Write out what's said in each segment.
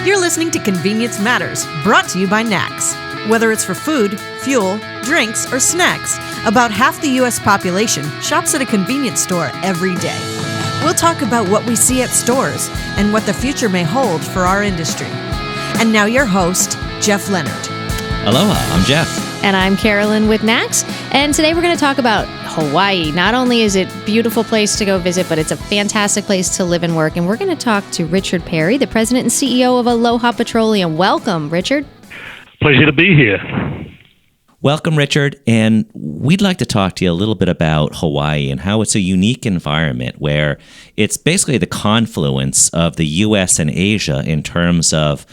You're listening to Convenience Matters, brought to you by NAX. Whether it's for food, fuel, drinks, or snacks, about half the U.S. population shops at a convenience store every day. We'll talk about what we see at stores and what the future may hold for our industry. And now your host, Jeff Lenard. Aloha, I'm Jeff. And I'm Carolyn with NAX. And today we're going to talk about Hawaii. Not only is it a beautiful place to go visit, but it's a fantastic place to live and work. And we're going to talk to Richard Perry, the president and CEO of Aloha Petroleum. Welcome, Richard. Pleasure to be here. Welcome, Richard. And we'd like to talk to you a little bit about Hawaii and how it's a unique environment where it's basically the confluence of the U.S. and Asia in terms of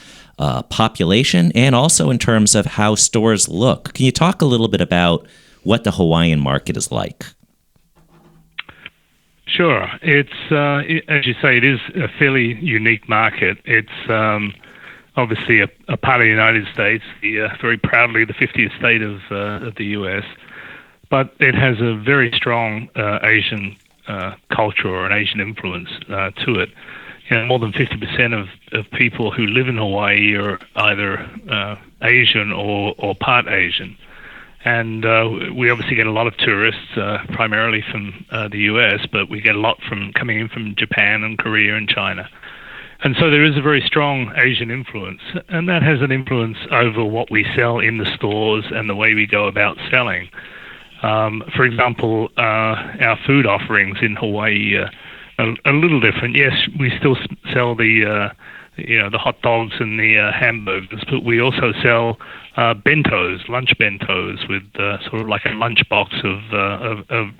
population and also in terms of how stores look. Can you talk a little bit about what the Hawaiian market is like? Sure. It's, as you say, it is a fairly unique market. It's obviously a part of the United States, very proudly the 50th state of the U.S., but it has a very strong Asian culture or an Asian influence to it. You know, more than 50% of people who live in Hawaii are either Asian or part Asian. And we obviously get a lot of tourists, primarily from the U.S., but we get a lot coming in from Japan and Korea and China. And so there is a very strong Asian influence, and that has an influence over what we sell in the stores and the way we go about selling. For example, our food offerings in Hawaii are a little different. Yes, we still sell the hot dogs and the hamburgers, but we also sell bentos, lunch bentos, with sort of like a lunch box of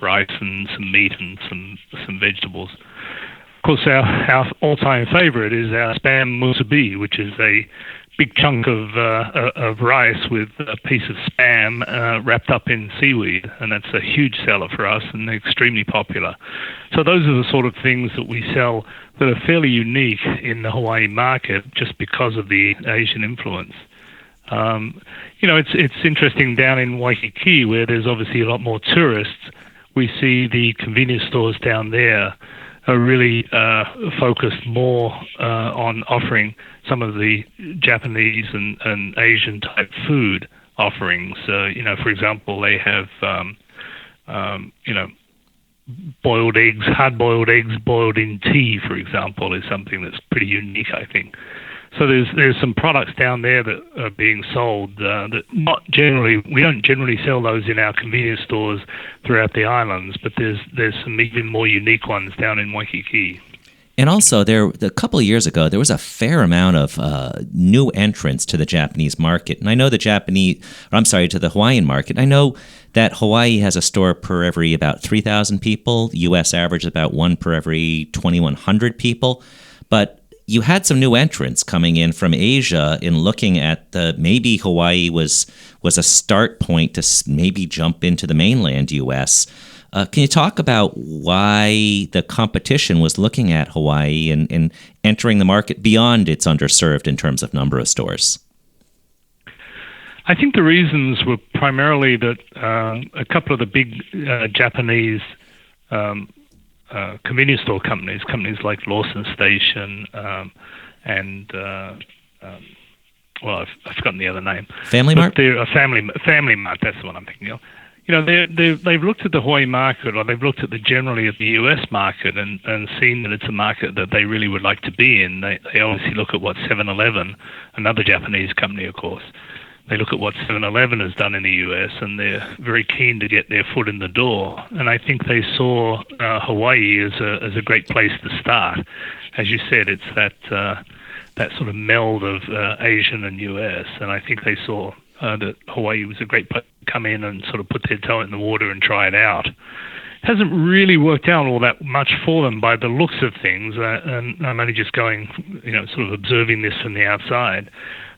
rice and some meat and some vegetables. Of course, our all-time favorite is our spam musubi, which is a big chunk of rice with a piece of spam wrapped up in seaweed, and that's a huge seller for us and extremely popular. So those are the sort of things that we sell that are fairly unique in the Hawaii market just because of the Asian influence. It's interesting down in Waikiki, where there's obviously a lot more tourists. We see the convenience stores down there are really focused more on offering some of the Japanese and Asian type food offerings. For example, they have boiled eggs, hard-boiled eggs boiled in tea, for example, is something that's pretty unique, I think. So there's some products down there that are being sold that we don't generally sell those in our convenience stores throughout the islands, but there's some even more unique ones down in Waikiki. And also, a couple of years ago, there was a fair amount of new entrants to the Japanese market. And I know to the Hawaiian market. I know that Hawaii has a store per every about 3,000 people. The U.S. average is about one per every 2,100 people. But you had some new entrants coming in from Asia in looking at maybe Hawaii was a start point to maybe jump into the mainland U.S. Can you talk about why the competition was looking at Hawaii and entering the market beyond its underserved in terms of number of stores? I think the reasons were primarily that a couple of the big Japanese convenience store companies like Lawson Station and I've forgotten the other name. Family Mart? They're a Family Mart, that's the one I'm thinking of. They've looked at the Hawaii market, or they've looked at generally at the U.S. market and seen that it's a market that they really would like to be in. They obviously look at what 7-Eleven, another Japanese company, of course, they look at what 7-Eleven has done in the U.S., and they're very keen to get their foot in the door. And I think they saw Hawaii as a great place to start. As you said, it's that sort of meld of Asian and U.S., and I think they saw that Hawaii was a great place to come in and sort of put their toe in the water and try it out. It hasn't really worked out all that much for them by the looks of things, and I'm only just going, sort of observing this from the outside,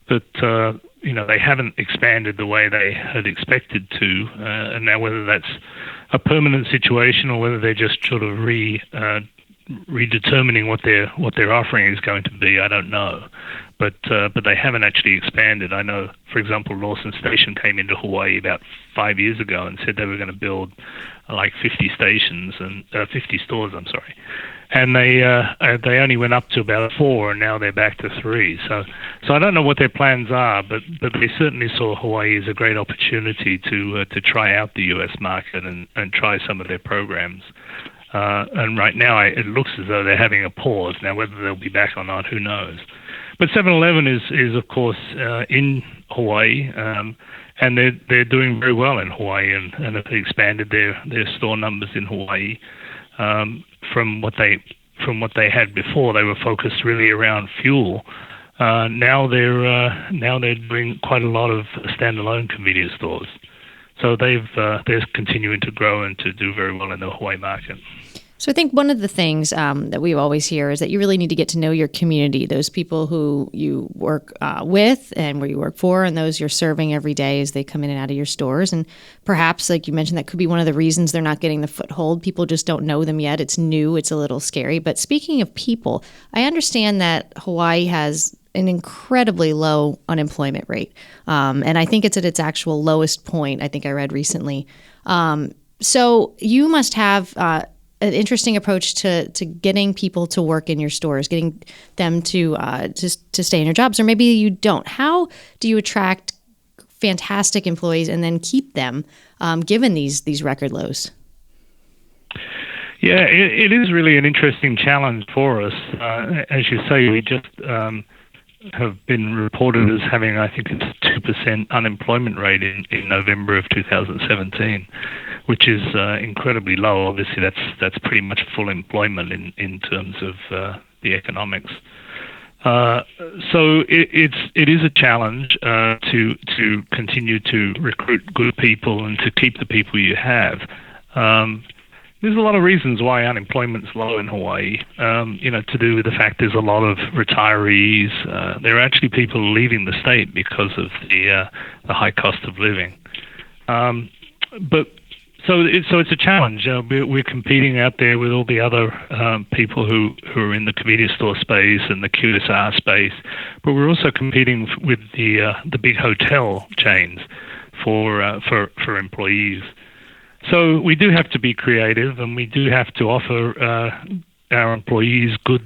but they haven't expanded the way they had expected to, and now whether that's a permanent situation or whether they're just sort of redetermining what their offering is going to be, I don't know. but they haven't actually expanded. I know, for example, Lawson Station came into Hawaii about 5 years ago and said they were going to build like 50 stations and 50 stores. I'm sorry, and they only went up to about 4, and now they're back to 3. So I don't know what their plans are, but they certainly saw Hawaii as a great opportunity to try out the U.S. market and try some of their programs. And right now, it looks as though they're having a pause. Now, whether they'll be back or not, who knows? But 7-Eleven is of course, in Hawaii, and they're doing very well in Hawaii, and have expanded their store numbers in Hawaii from what they had before. They were focused really around fuel. Now they're doing quite a lot of standalone convenience stores. So they're continuing to grow and to do very well in the Hawaii market. So I think one of the things that we always hear is that you really need to get to know your community, those people who you work with and where you work for, and those you're serving every day as they come in and out of your stores. And perhaps, like you mentioned, that could be one of the reasons they're not getting the foothold. People just don't know them yet. It's new. It's a little scary. But speaking of people, I understand that Hawaii has an incredibly low unemployment rate. And I think it's at its actual lowest point, I think I read recently. So you must have an interesting approach to getting people to work in your stores, getting them to stay in your jobs, or maybe you don't. How do you attract fantastic employees and then keep them given these record lows? Yeah, it is really an interesting challenge for us. As you say, we just have been reported as having, I think it's 2% unemployment rate in November of 2017, which is incredibly low. Obviously, that's pretty much full employment in terms of the economics. So it is a challenge to continue to recruit good people and to keep the people you have. There's a lot of reasons why unemployment's low in Hawaii. To do with the fact there's a lot of retirees. There are actually people leaving the state because of the high cost of living. So it's a challenge. We're competing out there with all the other people who are in the convenience store space and the QSR space, but we're also competing with the big hotel chains for employees. So we do have to be creative, and we do have to offer our employees good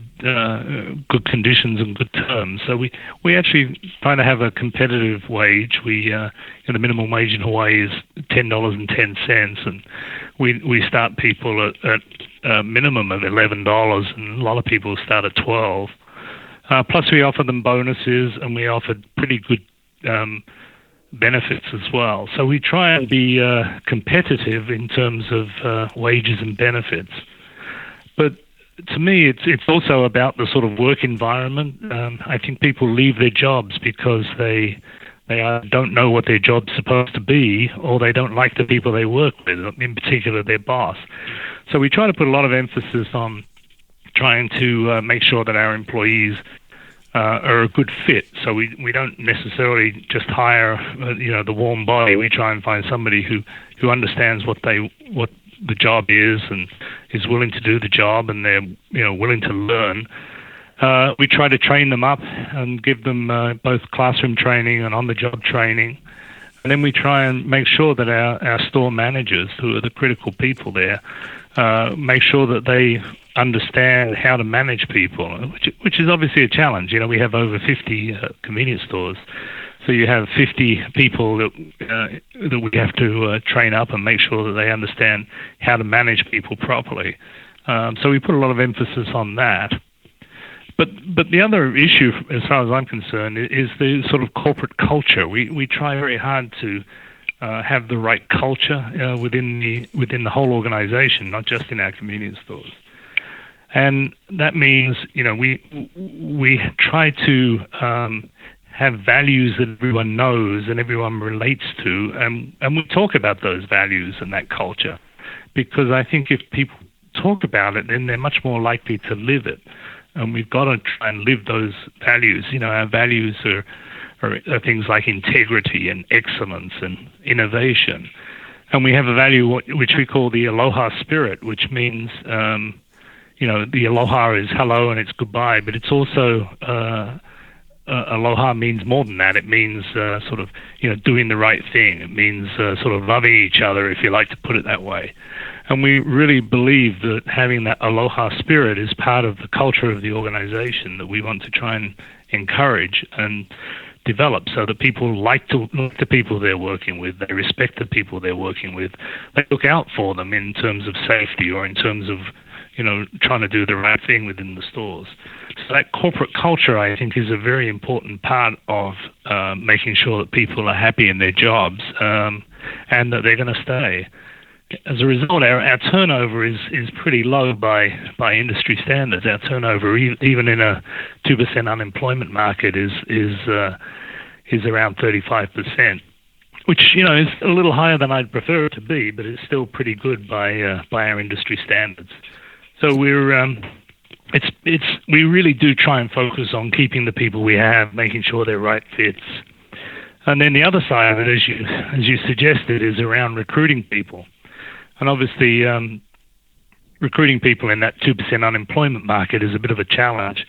conditions and good terms. So we actually try to have a competitive wage. The minimum wage in Hawaii is $10.10, and we start people at a minimum of $11, and a lot of people start at $12. Plus, we offer them bonuses, and we offer pretty good benefits as well. So we try and be competitive in terms of wages and benefits. But to me, it's also about the sort of work environment. I think people leave their jobs because they don't know what their job's supposed to be, or they don't like the people they work with, in particular their boss. So we try to put a lot of emphasis on trying to make sure that our employees are a good fit. So we don't necessarily just hire the warm body. We try and find somebody who understands what the job is and is willing to do the job, and they're willing to learn. We try to train them up and give them both classroom training and on-the-job training. And then we try and make sure that our store managers, who are the critical people there, make sure that they understand how to manage people, which is obviously a challenge. We have over 50 convenience stores. So you have 50 people that we have to train up and make sure that they understand how to manage people properly. So we put a lot of emphasis on that. But the other issue, as far as I'm concerned, is the sort of corporate culture. We try very hard to have the right culture within the whole organization, not just in our convenience stores. And that means, we try to have values that everyone knows and everyone relates to, and we talk about those values and that culture, because I think if people talk about it, then they're much more likely to live it. And we've got to try and live those values. Our values are things like integrity and excellence and innovation. And we have a value which we call the Aloha spirit, which means, the Aloha is hello and it's goodbye, but it's also Aloha means more than that. It means sort of, doing the right thing. It means sort of loving each other, if you like to put it that way. And we really believe that having that Aloha spirit is part of the culture of the organization that we want to try and encourage and develop, so that people like the people they're working with, they respect the people they're working with, they look out for them in terms of safety or in terms of trying to do the right thing within the stores. So that corporate culture, I think, is a very important part of making sure that people are happy in their jobs and that they're going to stay. As a result, our turnover is pretty low by industry standards. Our turnover, even in a 2% unemployment market, is around 35%, which is a little higher than I'd prefer it to be, but it's still pretty good by our industry standards. So we really do try and focus on keeping the people we have, making sure they're right fits. And then the other side of it, as you suggested, is around recruiting people. And obviously, recruiting people in that 2% unemployment market is a bit of a challenge.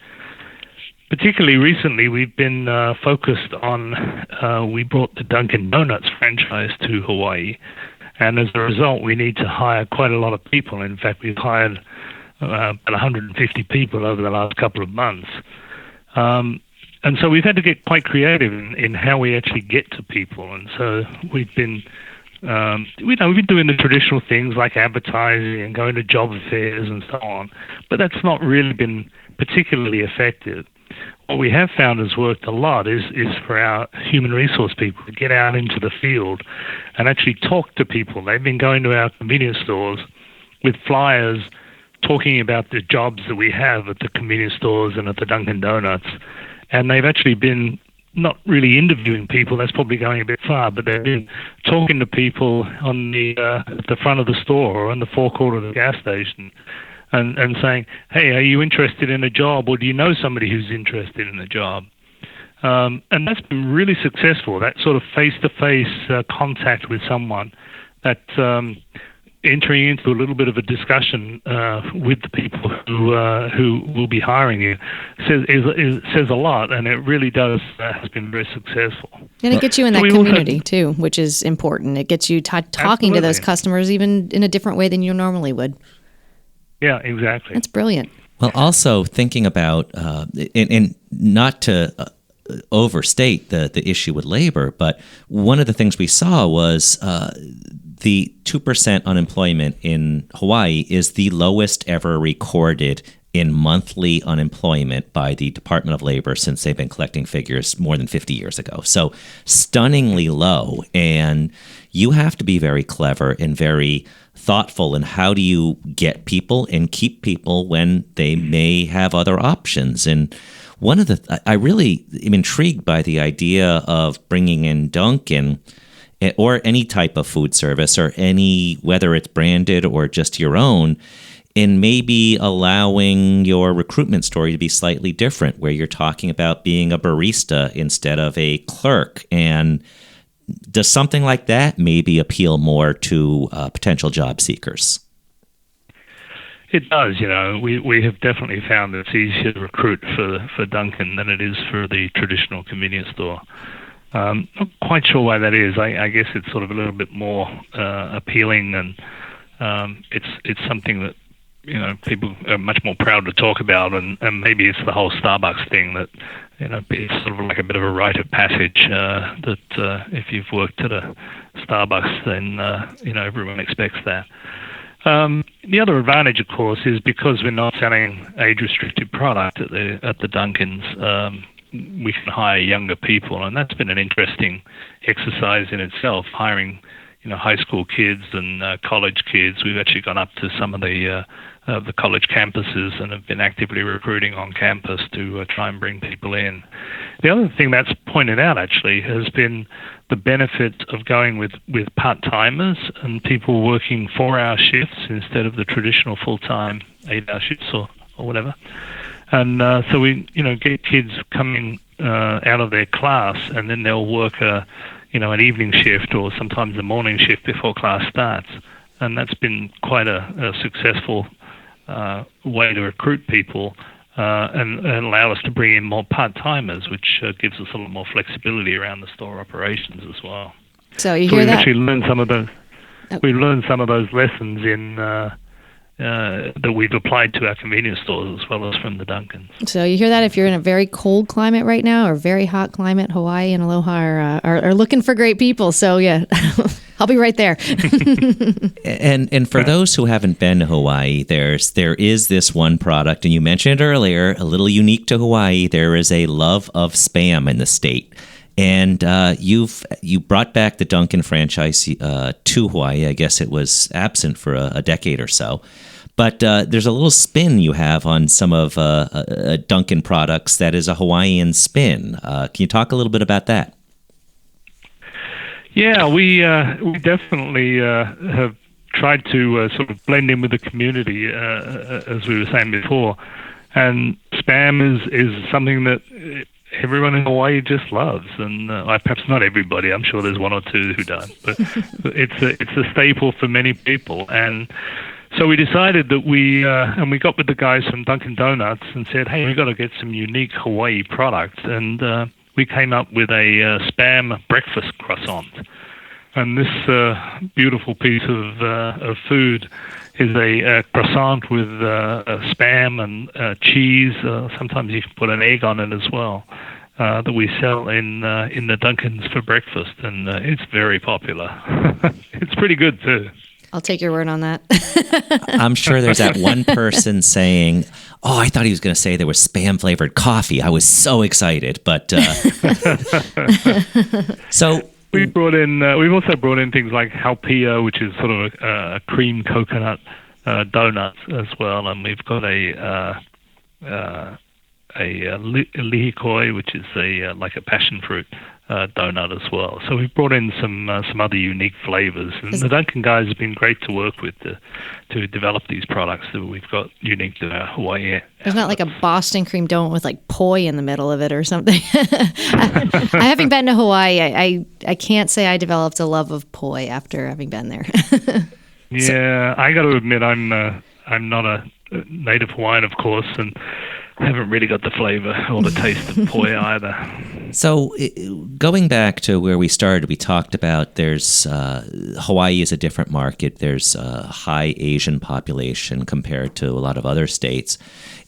Particularly recently, we've been focused on, we brought the Dunkin' Donuts franchise to Hawaii. And as a result, we need to hire quite a lot of people. In fact, we've hired about 150 people over the last couple of months. And so we've had to get quite creative in how we actually get to people. And so we've been we've been doing the traditional things like advertising and going to job fairs and so on, but that's not really been particularly effective. What we have found has worked a lot is for our human resource people to get out into the field and actually talk to people. They've been going to our convenience stores with flyers talking about the jobs that we have at the convenience stores and at the Dunkin' Donuts, and they've actually been not really interviewing people, that's probably going a bit far, but they've been talking to people on at the front of the store or on the forecourt of the gas station and saying, hey, are you interested in a job, or do you know somebody who's interested in a job? And that's been really successful, that sort of face-to-face contact with someone, that entering into a little bit of a discussion with the people who will be hiring you says a lot, and it really does has been very successful. And it gets you in that community too, which is important. It gets you talking Absolutely. To those customers even in a different way than you normally would. Yeah, exactly. That's brilliant. Well, also thinking about, and not to overstate the issue with labor, but one of the things we saw was the 2% unemployment in Hawaii is the lowest ever recorded in monthly unemployment by the Department of Labor since they've been collecting figures more than 50 years ago. So stunningly low. And you have to be very clever and very thoughtful in how do you get people and keep people when they may have other options. And one of I really am intrigued by the idea of bringing in Dunkin' or any type of food service, or whether it's branded or just your own, and maybe allowing your recruitment story to be slightly different, where you're talking about being a barista instead of a clerk. And does something like that maybe appeal more to potential job seekers? It does. We have definitely found that it's easier to recruit for Dunkin' than it is for the traditional convenience store. Not quite sure why that is. I guess it's sort of a little bit more appealing, and it's something that people are much more proud to talk about, and maybe it's the whole Starbucks thing that it's sort of like a bit of a rite of passage that if you've worked at a Starbucks, then everyone expects that. The other advantage, of course, is because we're not selling age-restricted product at the Dunkins. We can hire younger people, and that's been an interesting exercise in itself, hiring high school kids and college kids. We've actually gone up to some of the college campuses and have been actively recruiting on campus to try and bring people in. The other thing that's pointed out actually has been the benefit of going with part-timers and people working 4-hour shifts instead of the traditional full-time 8-hour shifts or whatever. And so we, get kids coming out of their class, and then they'll work an evening shift or sometimes a morning shift before class starts. And that's been quite a successful way to recruit people and allow us to bring in more part-timers, which gives us a lot more flexibility around the store operations as well. So you hear that? Actually learned some of those. We learned some of those lessons in that we've applied to our convenience stores as well as from the Dunkins. So you hear that? If you're in a very cold climate right now or very hot climate, Hawaii and Aloha are looking for great people. So yeah, I'll be right there. And for those who haven't been to Hawaii, there is this one product, and you mentioned it earlier, a little unique to Hawaii. There is a love of Spam in the state. And you brought back the Dunkin' franchise to Hawaii. I guess it was absent for a decade or so. But there's a little spin you have on some of Dunkin' products that is a Hawaiian spin. Can you talk a little bit about that? Yeah, we definitely have tried to sort of blend in with the community, as we were saying before. And Spam is something that everyone in Hawaii just loves, and perhaps not everybody. I'm sure there's one or two who don't, but it's a staple for many people. And so we decided that we got with the guys from Dunkin' Donuts and said, hey, we've got to get some unique Hawaii products, and we came up with a Spam breakfast croissant. And this beautiful piece of food is a croissant with Spam and cheese. Sometimes you can put an egg on it as well. That we sell in the Dunkins for breakfast, and it's very popular. It's pretty good too. I'll take your word on that. I'm sure there's that one person saying, "Oh, I thought he was going to say there was Spam flavored coffee." I was so excited, but so. We've also brought in things like Halpia, which is sort of a cream coconut donut as well, and we've got a lihikoi, which is like a passion fruit donut as well. So we've brought in some other unique flavors, and the Dunkin' guys have been great to work with to develop these products that we've got unique to Hawaii. There's not like a Boston cream donut with like poi in the middle of it or something. I haven't been to Hawaii. I can't say I developed a love of poi after having been there. Yeah, I got to admit I'm not a native Hawaiian, of course, and haven't really got the flavor or the taste of poi either. So going back to where we started, we talked about there's Hawaii is a different market. There's a high Asian population compared to a lot of other states.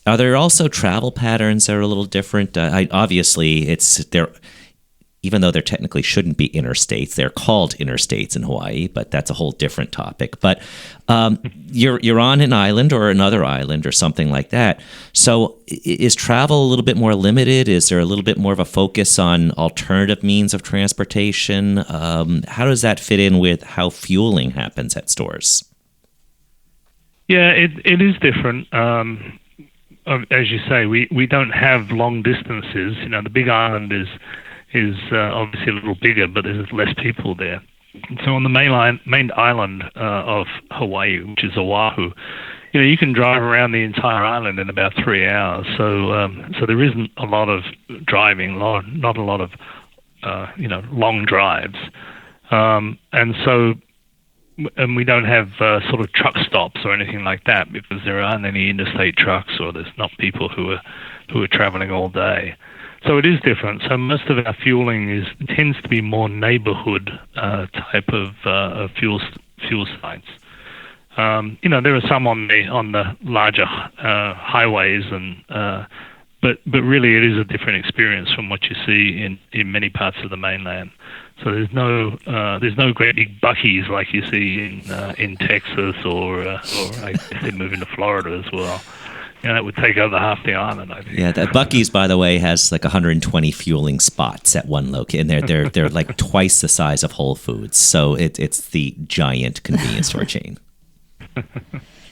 Are there also travel patterns that are a little different? Obviously, even though there technically shouldn't be interstates, they're called interstates in Hawaii, but that's a whole different topic. But you're on an island or another island or something like that. So is travel a little bit more limited? Is there a little bit more of a focus on alternative means of transportation? How does that fit in with how fueling happens at stores? Yeah, it is different. As you say, we don't have long distances. You know, the big island is obviously a little bigger, but there's less people there. So on the main island of Hawaii, which is Oahu, you can drive around the entire island in about 3 hours. So there isn't a lot of driving, not a lot of long drives, and we don't have sort of truck stops or anything like that because there aren't any interstate trucks or there's not people who are traveling all day. So it is different. So most of our fueling tends to be more neighborhood type of fuel sites. There are some on the larger highways, but really it is a different experience from what you see in many parts of the mainland. So there's no great big Buc-ee's like you see in Texas or I guess they're moving to Florida as well. That would take over half the island, I think. Yeah, that Buc-ee's, by the way, has like 120 fueling spots at one location. And they're like twice the size of Whole Foods. So it's the giant convenience store chain.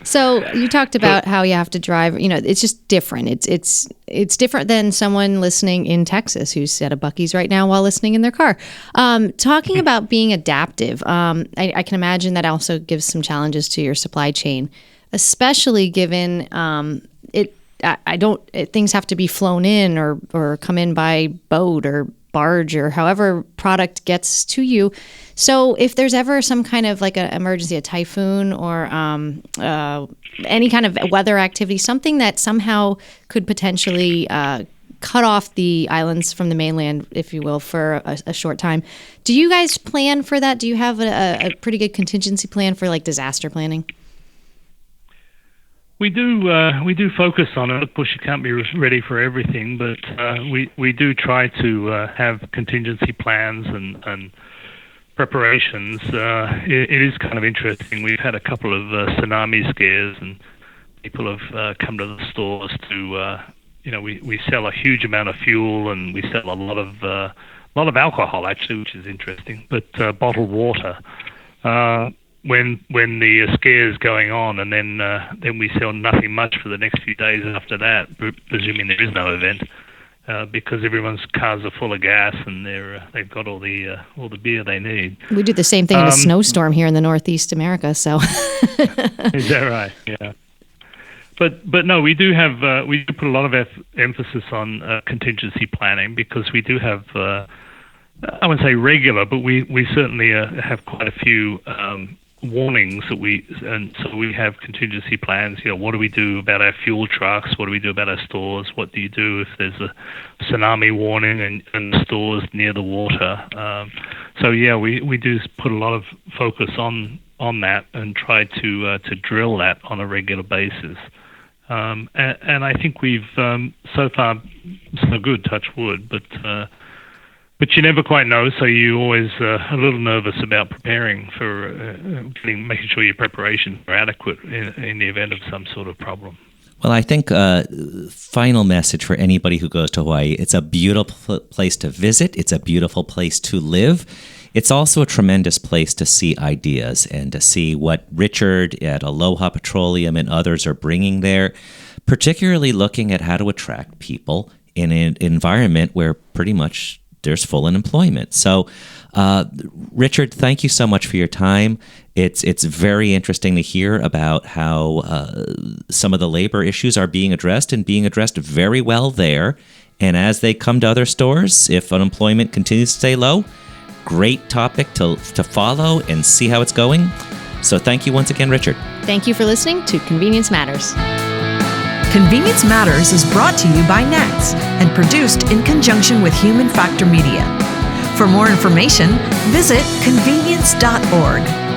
So you talked about how you have to drive. It's just different. It's different than someone listening in Texas who's at a Buc-ee's right now while listening in their car. Talking about being adaptive, I can imagine that also gives some challenges to your supply chain, especially given things have to be flown in or come in by boat or barge or however product gets to you. So if there's ever some kind of like an emergency, a typhoon or any kind of weather activity, something that somehow could potentially cut off the islands from the mainland, if you will, for a short time. Do you guys plan for that? Do you have a pretty good contingency plan for like disaster planning? We do focus on it. Of course, you can't be ready for everything, but we do try to have contingency plans and preparations. It is kind of interesting. We've had a couple of tsunami scares, and people have come to the stores to. We sell a huge amount of fuel, and we sell a lot of alcohol actually, which is interesting. But bottled water. When the scare is going on, and then we sell nothing much for the next few days after that, presuming there is no event, because everyone's cars are full of gas and they've got all the beer they need. We do the same thing in a snowstorm here in the Northeast America. So is that right? Yeah. But no, we do put a lot of emphasis on contingency planning, because we do have I wouldn't say regular, but we certainly have quite a few warnings and so we have contingency plans. What do we do about our fuel trucks? What do we do about our stores? What do you do if there's a tsunami warning and stores near the water? So yeah, we do put a lot of focus on that and try to drill that on a regular basis. And I think we've so far so good, touch wood, but you never quite know, so you always a little nervous about preparing for making sure your preparations are adequate in the event of some sort of problem. Well, I think final message for anybody who goes to Hawaii: it's a beautiful place to visit. It's a beautiful place to live. It's also a tremendous place to see ideas and to see what Richard at Aloha Petroleum and others are bringing there, particularly looking at how to attract people in an environment where pretty much there's full unemployment. So, Richard, thank you so much for your time. It's very interesting to hear about how some of the labor issues are being addressed and being addressed very well there. And as they come to other stores, if unemployment continues to stay low, great topic to follow and see how it's going. So thank you once again, Richard. Thank you for listening to Convenience Matters. Convenience Matters is brought to you by NACS and produced in conjunction with Human Factor Media. For more information, visit convenience.org.